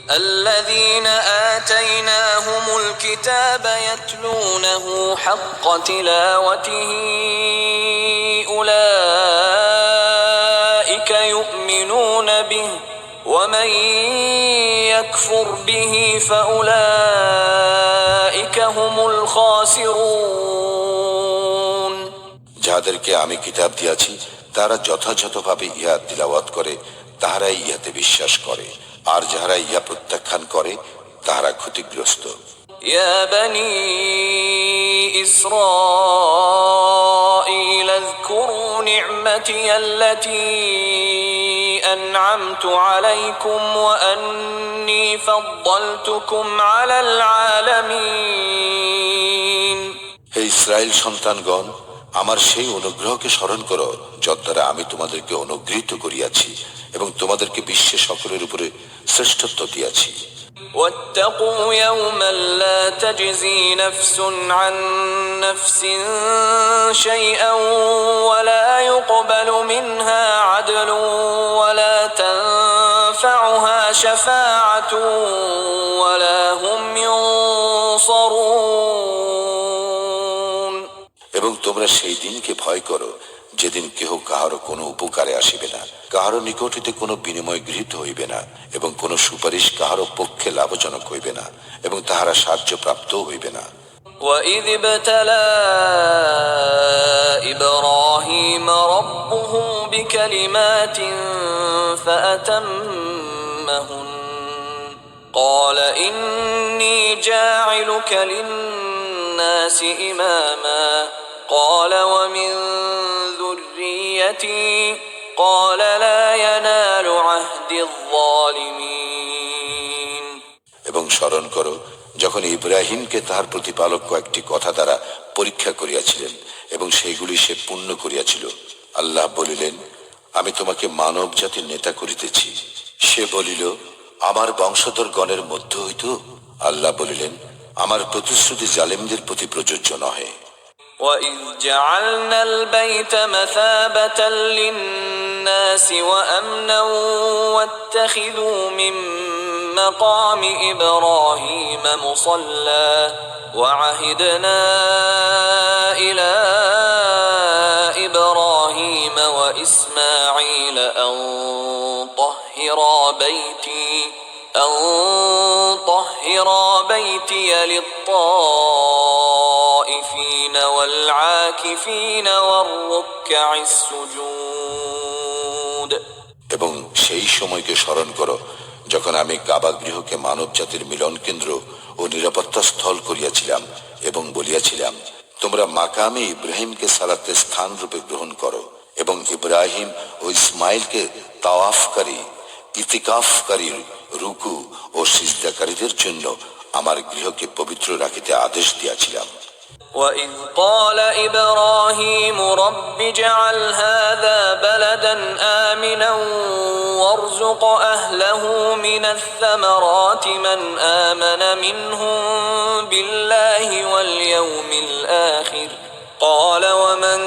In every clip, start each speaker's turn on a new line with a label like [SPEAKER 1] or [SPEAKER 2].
[SPEAKER 1] الذين آتيناهم الكتاب يتلونه حق تلاوته أولئك يؤمنون به ومن يكفر به فأولئك هم الخاسرون
[SPEAKER 2] যাদেরকে আমি কিতাব দিয়াছি তারা যথাযথভাবে ইহা তিলাওয়াত করে তাহারাই ইহাতে বিশ্বাস করে আর যাহারা ইহা প্রত্যাখ্যান করে তাহারা ক্ষতিগ্রস্ত।
[SPEAKER 1] يا بني إسرائيل اذكروا نعمتي التي أنعمت عليكم وأني فضلتكم على العالمين
[SPEAKER 2] হে ইসরায়েল সন্তানগণ, আমার সেই অনুগ্রহকে স্মরণ করো যদ্বারা আমি তোমাদেরকে অনুগৃহীত করিয়াছি এবং তোমাদেরকে বিশ্বের সকলের উপরে শ্রেষ্ঠত্ব দিয়াছি।
[SPEAKER 1] واتقوا يوما لا تجزي نفس عن نفس شيئا ولا يقبل منها عدل ولا تنفعها شفاعة ولا هم ينصرون
[SPEAKER 2] এবং তোমরা সেই দিনকে ভয় করো যেদিন কেহ কাহারও কোনো উপকারে আসিবে না, কাহারও নিকট হইতে কোনো বিনিময় গৃহীত হইবে না এবং কোনো সুপারিশ কাহারও পক্ষে লাভজনক হইবে না এবং তাহারা সাহায্য প্রাপ্ত হইবে না।
[SPEAKER 1] وَإِذِ ابْتَلَى إِبْرَاهِيمَ رَبُّهُ بِكَلِمَاتٍ فَأَتَمَّهُنَّ قَالَ إِنِّي جَاعِلُكَ لِلنَّاسِ إِمَامًا قال ومن ذريتي قال لا ينال عهد الظالمين
[SPEAKER 2] এবং স্মরণ করো যখন ইব্রাহিমকে তাহার প্রতিপালক কয়েকটি কথা দ্বারা পরীক্ষা করিয়াছিলেন এবং সেইগুলি সে পূর্ণ করিয়াছিল। আল্লাহ বলিলেন, আমি তোমাকে মানব জাতির নেতা করিতেছি। সে বলিল, আমার বংশধর গণের মধ্য হইত। আল্লাহ বলিলেন, আমার প্রতিশ্রুতি জালেমদের প্রতি প্রযোজ্য নহে।
[SPEAKER 1] وَإِذْ جَعَلْنَا الْبَيْتَ مَثَابَةً لِلنَّاسِ وَأَمْنًا وَاتَّخِذُوا مِن مَّقَامِ إِبْرَاهِيمَ مُصَلًّى وَعَهِدْنَا إِلَى إِبْرَاهِيمَ وَإِسْمَاعِيلَ أَن طَهِّرَا بَيْتِيَ لِلطَّائِفِينَ والعاكفين والركع السجود
[SPEAKER 2] এবং সেই সময়কে স্মরণ করো যখন আমি কাবা গৃহকে মানব জাতির মিলন কেন্দ্র ও নিরাপত্তা স্থল করিয়াছিলাম এবং বলিয়াছিলাম, তোমরা মাকামে ইব্রাহিমকে সালাতের স্থান রূপে গ্রহণ করো এবং ইব্রাহিম ও ইসমাইলকে তাওয়াফকারী, ইতিকাফকারী, রুকু ও সিজদাকারীদের জন্য আমার গৃহকে পবিত্র রাখিতে আদেশ দিয়াছিলাম।
[SPEAKER 1] وَإِذْ قَالَ إِبْرَاهِيمُ رَبِّ اجْعَلْ هَذَا بَلَدًا آمِنًا وَارْزُقْ أَهْلَهُ مِنَ الثَّمَرَاتِ مَنْ آمَنَ مِنْهُمْ بِاللَّهِ وَالْيَوْمِ الْآخِرِ قَالَ وَمَنْ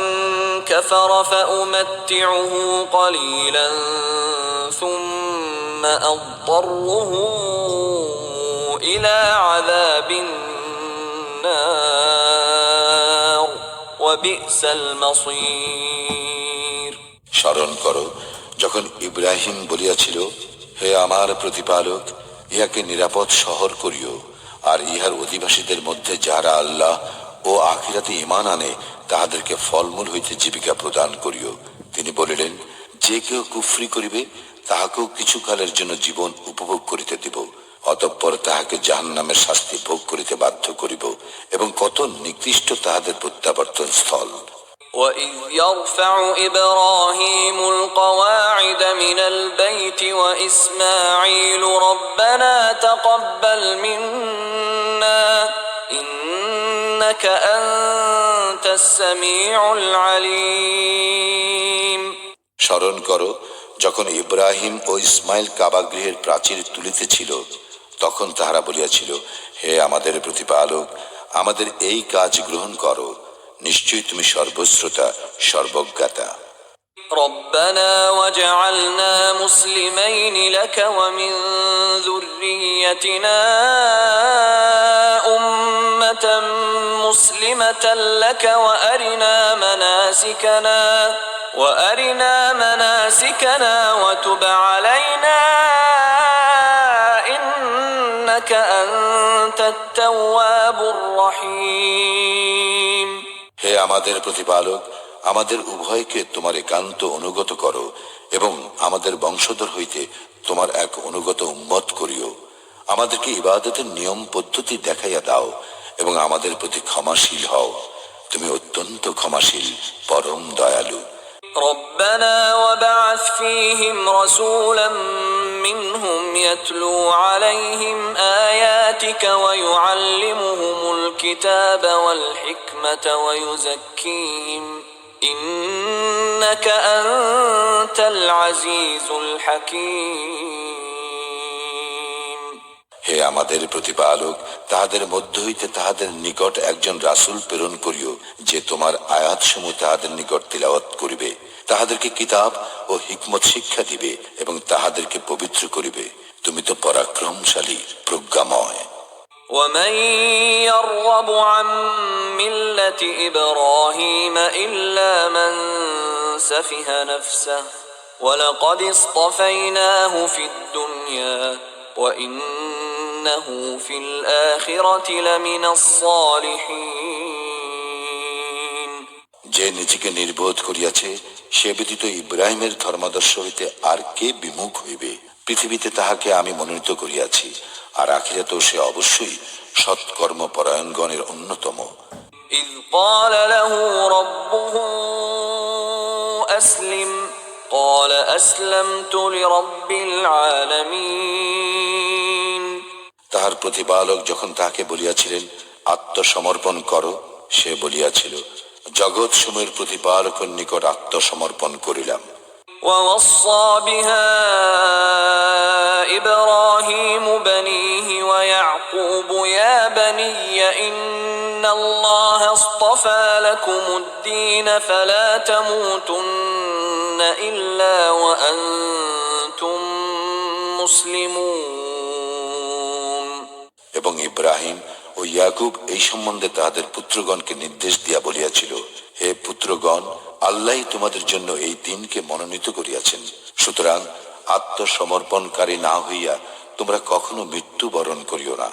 [SPEAKER 1] كَفَرَ فَأُمَتِّعُهُ قَلِيلًا ثُمَّ أَضْطَرُّهُ إِلَى عَذَابِ النَّارِ وَبِئْسَ الْمَصِيرُ
[SPEAKER 2] স্মরণ করো যখন ইব্রাহিম বলিয়াছিল, হে আমার প্রতিপালক, ইহাকে নিরাপদ শহর করিও আর ইহার অধিবাসীদের মধ্যে যারা আল্লাহ ও আখিরাতে ঈমান আনে তাহাদেরকে ফলমূল হইতে জীবিকা প্রদান করিও। তিনি বলিলেন, যে কেউ কুফরি করিবে তাহাকেও কিছুকালের জন্য জীবন উপভোগ করিতে দিব, অতঃপর তাহাকে জাহান্নামের শাস্তি ভোগ করিতে বাধ্য করিব এবং কত নিকৃষ্ট তাহাদের প্রত্যাবর্তন স্থল।
[SPEAKER 1] وَإِذْ يَرْفَعُ إِبْرَاهِيمُ الْقَوَاعِدَ مِنَ الْبَيْتِ وَإِسْمَاعِيلُ رَبَّنَا تَقَبَّلْ مِنَّا إِنَّكَ أَنْتَ السَّمِيعُ الْعَلِيمُ
[SPEAKER 2] স্মরণ করো যখন ইব্রাহিম ও ইসমাইল কাবা গৃহের প্রাচীর তুলিতেছিল, তখন তাহারা বলিয়াছিল, হে আমাদের প্রতিপালক, আমাদের এই কাজ গ্রহণ করো, নিশ্চয়ই তুমি সর্বশ্রোতা, সর্বজ্ঞাতা।
[SPEAKER 1] ربنا واجعلنا مسلمين لك ومن ذريتنا أمة مسلمة لك وأرنا مناسكنا وتب علينا إنك أنت التواب الرحيم
[SPEAKER 2] হে আমাদের প্রতিপালক, আমাদের উভয়কে তোমার একান্ত অনুগত করো এবং আমাদের বংশধর হইতে তোমার এক অনুগত উম্মত করিও। আমাদেরকে ইবাদতের নিয়ম পদ্ধতি দেখাইয়া দাও এবং আমাদের প্রতি ক্ষমাশীল হও। তুমি অত্যন্ত ক্ষমাশীল, পরম দয়ালু।
[SPEAKER 1] ربنا وبعث فيهم رسولا منهم يتلو عليهم آياتك ويعلمهم الكتاب والحكمة ويزكيهم إنك أنت العزيز الحكيم
[SPEAKER 2] হে আমাদের প্রতিপালক, তাহাদের মধ্য হইতে তাহাদের নিকট একজন রাসূল প্রেরণ করিও, যে তোমার আয়াতসমূহ তাহাদের নিকট তিলাওয়াত করিবে, তাহাদেরকে কিতাব ও হিকমত শিক্ষা দিবে এবং তাহাদেরকে পবিত্র করিবে। তুমি তো পরাক্রমশালী, প্রজ্ঞাময়।
[SPEAKER 1] ومن يرغب عن ملة إبراهيم إلا من سفه نفسه ولقد اصطفيناه في الدنيا وإنه في الآخرة لمن الصالحين
[SPEAKER 2] যে নিজেকে নির্বোধ করিয়াছে, সে ব্যতীত ইব্রাহিমের ধর্মাদর্শ হইতে আর কে বিমুখ হইবে? পৃথিবীতে তাহাকে আমি মনোনীত করিয়াছি, আর আখিরাতেও সে অবশ্যই সৎকর্ম পরায়ণগণের অন্যতম।
[SPEAKER 1] إذ قال له ربه أسلم قال أسلمت لرب العالمين
[SPEAKER 2] তাহার প্রতিপালক যখন তাহাকে বলিয়াছিলেন আত্মসমর্পণ করো, সে বলিয়াছিল, জগৎ সমূহের প্রতিপালকের নিকট আত্মসমর্পণ করিলাম।
[SPEAKER 1] ووصى بها إبراهيم بنيه ويعقوب يا بني إن الله اصطفى لكم الدين فلا تموتن إلا وأنتم مسلمون
[SPEAKER 2] এবং ইব্রাহিম ও ইয়াকুব এই সম্বন্ধে তাহাদের পুত্রগণকে নির্দেশ দিয়া বলিয়াছিল, হে পুত্রগণ, আল্লাহই তোমাদের জন্য এই দিনকে মনোনীত করিয়াছেন, সুতরাং আত্মসমর্পণকারী না হইয়া তোমরা কখনো মৃত্যুবরণ করিও না।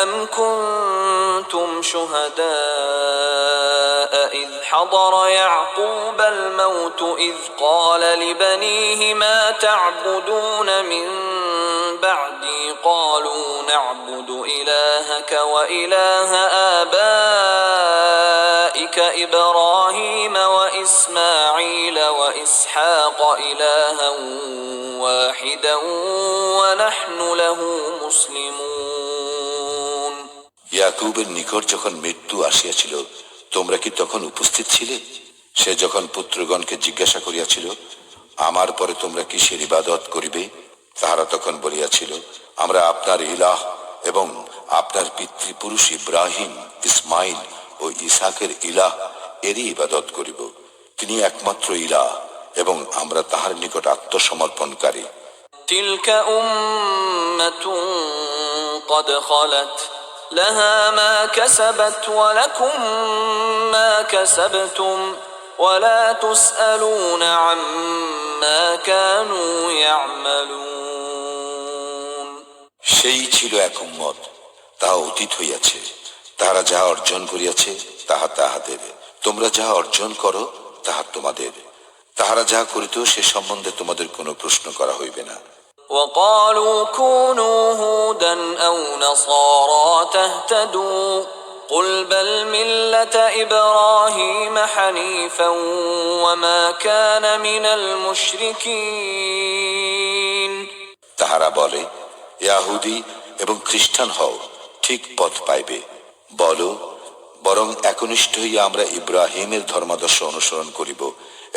[SPEAKER 1] أم كنتم شهداء إذ حضر يعقوب الموت إذ قال لبنيه ما تعبدون من بعدي قالوا نعبد إلهك وإله آبائك إبراهيم وإسماعيل وإسحاق إلها واحدا ونحن له مسلمون
[SPEAKER 2] ইয়াকুবের নিকট যখন মৃত্যু আসিয়াছিল, তোমরা কি তখন উপস্থিত ছিলে? সে যখন পুত্রগণকে জিজ্ঞাসা করিয়াছিল, আমার পরে তোমরা কিসের ইবাদত করিবে? তাহারা তখন বলিয়াছিল, আমরা আপনার ইলাহ এবং আপনার পিতৃপুরুষ ইব্রাহিম, ইসমাইল ও ইসাকের ইলাহ এরই ইবাদত করিব। তিনি একমাত্র ইলাহ এবং আমরা তাহার নিকট আত্মসমর্পণকারী।
[SPEAKER 1] تلك أمة قد خلت لها ما كسبت ولكم ما كسبتم ولا تسألون عما كانوا يعملون
[SPEAKER 2] সেই ছিল এক উম্মত, তাহা অতীত হইয়াছে, তাহারা যাহা অর্জন করিয়াছে তাহা তাহাদের, তোমরা যাহা অর্জন করো তাহা তোমাদের। তাহারা যাহা করিত সে সম্বন্ধে তোমাদের কোনো প্রশ্ন করা হইবে না।
[SPEAKER 1] وقالوا كونوا هودا أو نصارى تهتدوا قل بل ملة إبراهيم حنيفا وما كان من المشركين
[SPEAKER 2] তাহারা বলে, ইয়াহুদি এবং খ্রিস্টান হও, ঠিক পথ পাইবে। বলো, বরং একনিষ্ঠ হইয়া আমরা ইব্রাহিমের ধর্মাদর্শ অনুসরণ করিব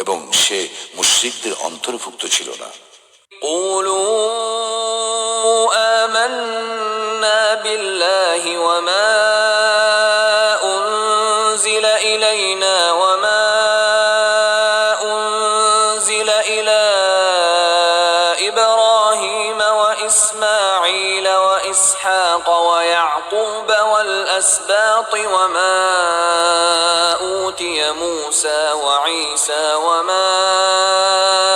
[SPEAKER 2] এবং সে মুশরিকদের অন্তর্ভুক্ত ছিল না।
[SPEAKER 1] قولوا آمنا بالله وما أنزل إلينا وما أنزل وإسحاق ويعقوب والأسباط وما أوتي موسى وعيسى وما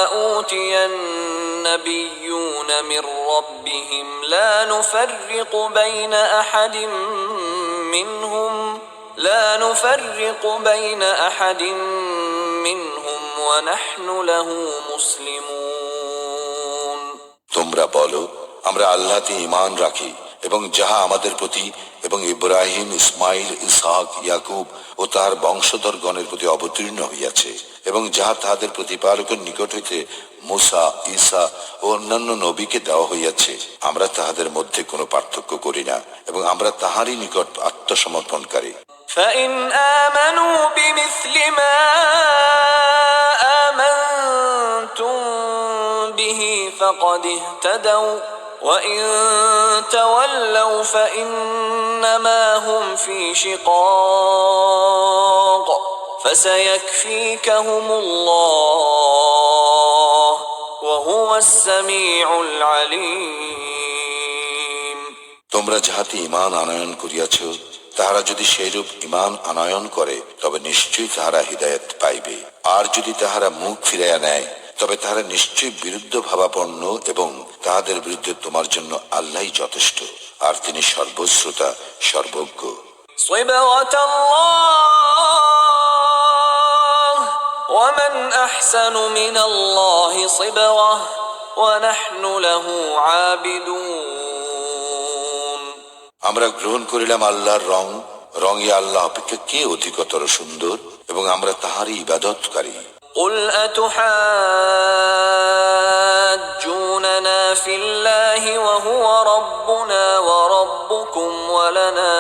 [SPEAKER 1] أوتي النبيون من ربهم لا نفرق بين أحد منهم ونحن له مسلمون
[SPEAKER 2] তোমরা বলো, আমরা আল্লাহতে ঈমান রাখি এবং যাহা আমাদের প্রতি এবং ইব্রাহিম, ইসমাইল, ইসহাক, ইয়াকুব ও তাহার বংশধরগণের প্রতি অবতীর্ণ হইয়াছে এবং যাহা তাহাদের প্রতিপালকের নিকট হইতে মুসা, ঈসা ও অন্যান্য নবীকে দেওয়া হইয়াছে, আমরা তাহাদের মধ্যে কোনো পার্থক্য করি না এবং আমরা তাহারই নিকট আত্মসমর্পণকারী।
[SPEAKER 1] فإن آمنوا بمثل ما آمنتم به فقد اهتدوا وإن تولوا فإنما هم في شقاق فسيكفيكهم الله وهو السميع العليم
[SPEAKER 2] তোমরা যাহাতে ঈমান আনয়ন করিয়াছ, তাহারা যদি সেইরূপ ঈমান আনয়ন করে তবে নিশ্চয়ই তাহারা হিদায়াত পাইবে, আর যদি তাহারা মুখ ফিরাইয়া নেয় তবে তাহারা নিশ্চয়ই বিরুদ্ধ ভাবাপন্ন এবং তাহাদের বিরুদ্ধে তোমার জন্য আল্লাহই যথেষ্ট, আর তিনি সর্বশ্রোতা সর্বজ্ঞ।
[SPEAKER 1] صبغة الله ومن أحسن من الله صبغة ونحن له عابدون
[SPEAKER 2] আমরা গ্রহণ করিলাম আল্লাহর রং, রঙে আল্লাহ অপেক্ষা কে অধিকতর সুন্দর এবং আমরা তাহারই ইবাদতকারী।
[SPEAKER 1] قل أتحاجوننا في الله وهو ربنا وربكم ولنا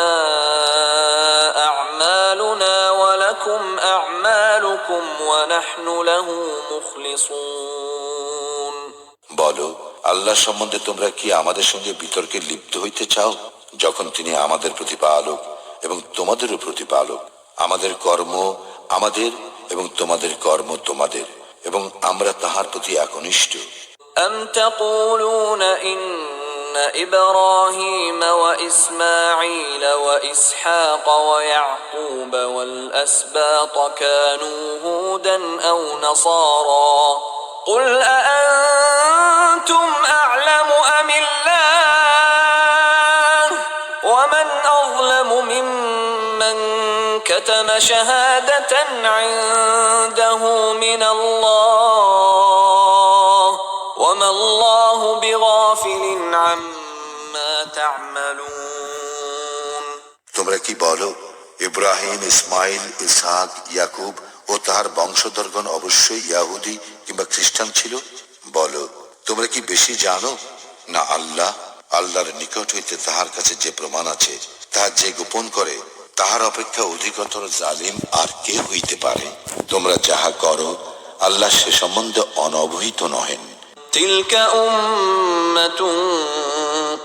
[SPEAKER 1] أعمالنا ولكم أعمالكم ونحن له مخلصون
[SPEAKER 2] বলো, আল্লাহ সম্বন্ধে তোমরা কি আমাদের সঙ্গে বিতর্কে লিপ্ত হইতে চাও, যখন তিনি আমাদের প্রতিপালক এবং তোমাদেরও প্রতিপালক? আমাদের কর্ম আমাদের এবং তোমাদের কর্ম তোমাদের, এবং আমরা তাহার প্রতি একনিষ্ঠ।
[SPEAKER 1] أم تقولون إن إبراهيم وإسماعيل وإسحاق ويعقوب والأسباط كانوا هودا أو نصارى قل أأنتم أعلم أم الله ومن أظلم ممن كتم شهادة عنده من الله وما الله بغافل عما تعملون
[SPEAKER 2] তোমরা কি বলো, ইব্রাহিম, ইসমাইল, ইসহাক, ইয়াকুব ও তাহার বংশধরগণ অবশ্যই ইয়াহুদি কিংবা খ্রিস্টান ছিল? বলো, তোমরা কি বেশি জানো না আল্লাহ? আল্লাহর নিকট হইতে তাহার কাছে যে প্রমাণ আছে, তাহা যে গোপন করে তাহার অপেক্ষা অধিকতর জালিম আর কে হইতে পারে? তোমরা যাহা করো আল্লাহ সে সম্বন্ধে অনবহিত নহেন।
[SPEAKER 1] تلك أمة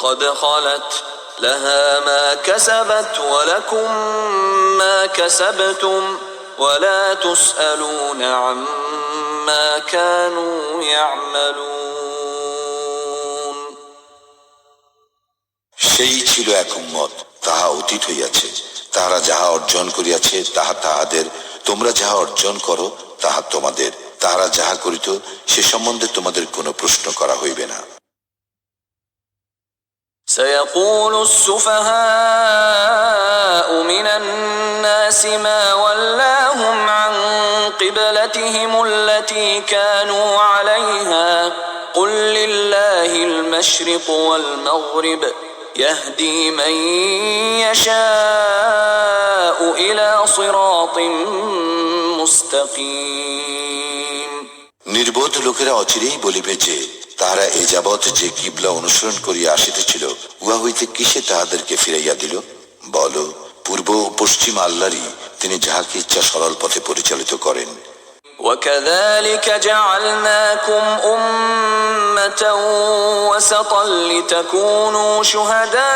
[SPEAKER 1] قد خلت لها ما كسبت ولكم ما كسبتم ولا تسألون عما كانوا يعملون
[SPEAKER 2] সেই ছিল এক উম্মত, তাহা অতীত হইয়াছে, তাহারা যাহা অর্জন করিয়াছে তাহা তাহাদের, তোমরা যাহা অর্জন করো তাহা তোমাদের, তাহারা যাহা করিত সে সম্বন্ধে তোমাদের কোনো প্রশ্ন করা হইবে না।
[SPEAKER 1] سيقول السفهاء من الناس ما ولاهم عن قبلتهم التي كانوا عليها قل لله المشرق والمغرب يهدي من يشاء إلى صراط مستقيم
[SPEAKER 2] নির্বোধ লোকেরা অচিরেই বলিবে যে, তাহারা এ যাবৎ যে কিবলা অনুসরণ করিয়া আসিতেছিল, উহা হইতে কিসে তাহাদেরকে ফিরাইয়া দিল? বলো, পূর্ব ও পশ্চিম আল্লাহরই, তিনি যাহাকে ইচ্ছা সরল পথে পরিচালিত করেন।
[SPEAKER 1] وكذلك جعلناكم أمة وسطا لتكونوا شهداء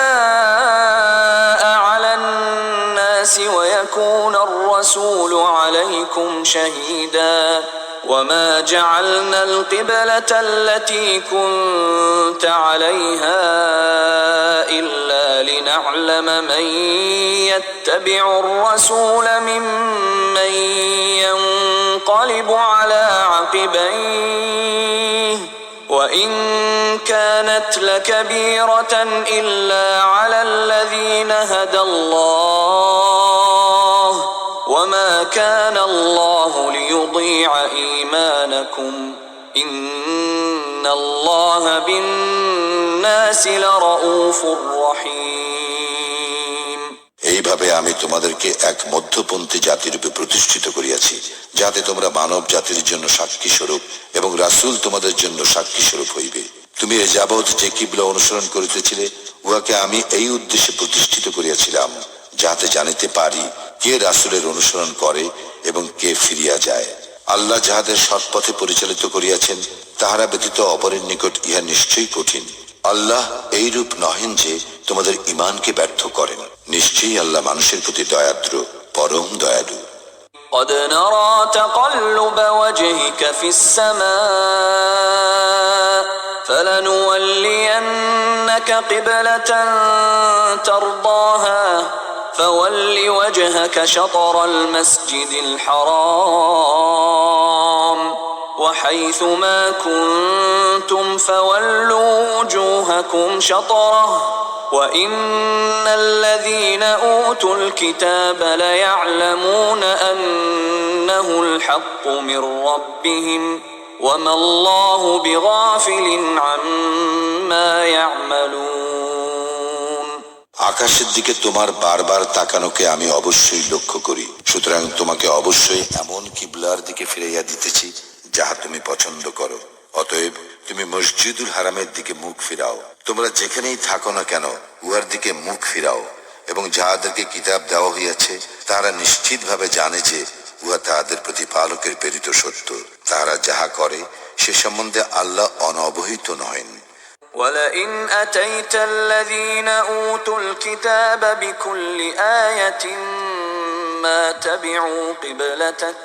[SPEAKER 1] على الناس ويكون الرسول عليكم شهيدا وما جعلنا القبلة التي كنت عليها إلا لنعلم من يتبع الرسول ممن ينقلب على عقبيه وإن كانت لكبيرة إلا على الذين هدى الله وما كان الله ليضيع إيمانكم إن الله بالناس لرؤوف رحيم
[SPEAKER 2] এইভাবে আমি তোমাদেরকে এক মধ্যপন্থী জাতিরূপে প্রতিষ্ঠিত করিয়াছি, যাতে তোমরা মানব জাতির জন্য সাক্ষী স্বরূপ এবং রাসূল তোমাদের জন্য সাক্ষী স্বরূপ হইবে। তুমি এ যাবৎ যে কিবলা অনুসরণ করিতেছিলে, উহাকে আমি এই উদ্দেশ্যে প্রতিষ্ঠিত করিয়াছিলাম, যাতে জানিতে পারি কে রাসূলের অনুসরণ করে এবং কে ফিরিয়া যায়। আল্লাহ যাহাদের সৎপথে পরিচালিত করিয়াছেন, তাহারা ব্যতীত অপরের নিকট ইহা নিশ্চয়ই কঠিন। আল্লাহ এইরূপ নহেন যে তোমাদের ঈমানকে ব্যর্থ করেন। নিশ্চয়ই আল্লাহ মানুষের প্রতি দয়াদ্র, পরম দয়ালু।
[SPEAKER 1] قد نرى تقلب وجهك في السماء فلنولينك قبلة ترضاها فول وجهك شطر المسجد الحرام وحيث ما كنتم فولوا وجوهكم شطره وإن الذين أوتوا الكتاب ليعلمون أنه الحق من ربهم وما الله بغافل عما يعملون
[SPEAKER 2] আকাশের দিকে তোমার বারবার তাকানোকে আমি অবশ্যই লক্ষ্য করি, সুতরাং তোমাকে অবশ্যই এমন কিবলার দিকে ফিরাইয়া দিতেছি যাহা তুমি পছন্দ করো। অতএব তুমি মসজিদুল হারামের দিকে মুখ ফিরাও। তোমরা যেখানেই থাকো না কেন, উহার দিকে মুখ ফিরাও। এবং যাহাদেরকে কিতাব দেওয়া হইয়াছে, তাহারা নিশ্চিতভাবে জানে যে উহা তাহাদের প্রতিপালকের প্রেরিত সত্য। তাহারা যাহা করে সে সম্বন্ধে আল্লাহ অনবহিত নহেন।
[SPEAKER 1] ولئن أتيت الذين أوتوا الكتاب بكل آية ما تبعوا قبلتك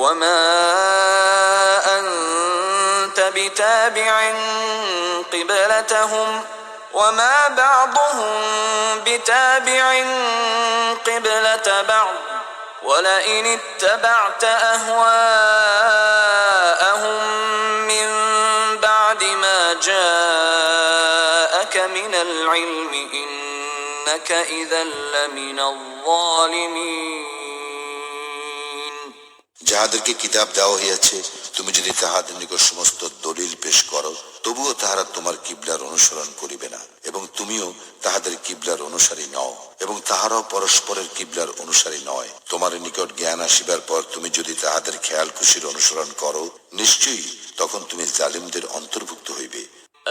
[SPEAKER 1] وما أنت بتابع قبلتهم وما بعضهم بتابع قبلة بعض ولئن اتبعت أهواءهم من بعد ما جاءك من العلم إنك إذا لمن الظالمين
[SPEAKER 2] যাহাদেরকে কিতাব দেওয়া হইয়াছে, তুমি যদি তাহাদের নিকট সমস্ত দলিল পেশ করো, তবুও তাহারা তোমার কিবলার অনুসরণ করিবে না, এবং তুমিও তাহাদের কিবলার অনুসারী নও, এবং তাহারাও পরস্পরের কিবলার অনুসারী নয়। তোমার নিকট জ্ঞান আসিবার পর তুমি যদি তাহাদের খেয়াল খুশির অনুসরণ করো, নিশ্চয়ই তখন তুমি জালিমদের অন্তর্ভুক্ত হইবে।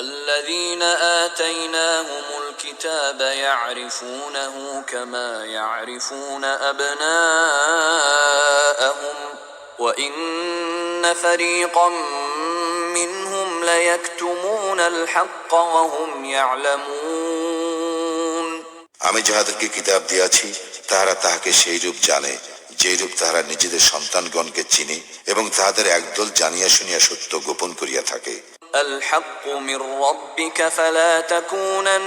[SPEAKER 1] الذين آتيناهم الكتاب يعرفونه كما يعرفون أبناءهم وإن فريقا منهم ليكتمون الحق وهم يعلمون
[SPEAKER 2] আমি যাহাদেরকে কিতাব দিয়াছি, তাহারা তাহাকে সেই রূপ জানে যেরূপ তাহারা নিজেদের সন্তানগণকে চিনে, এবং তাহাদের একদল জানিয়া শুনিয়া সত্য গোপন করিয়া থাকে।
[SPEAKER 1] الحق من ربك فلا تكونن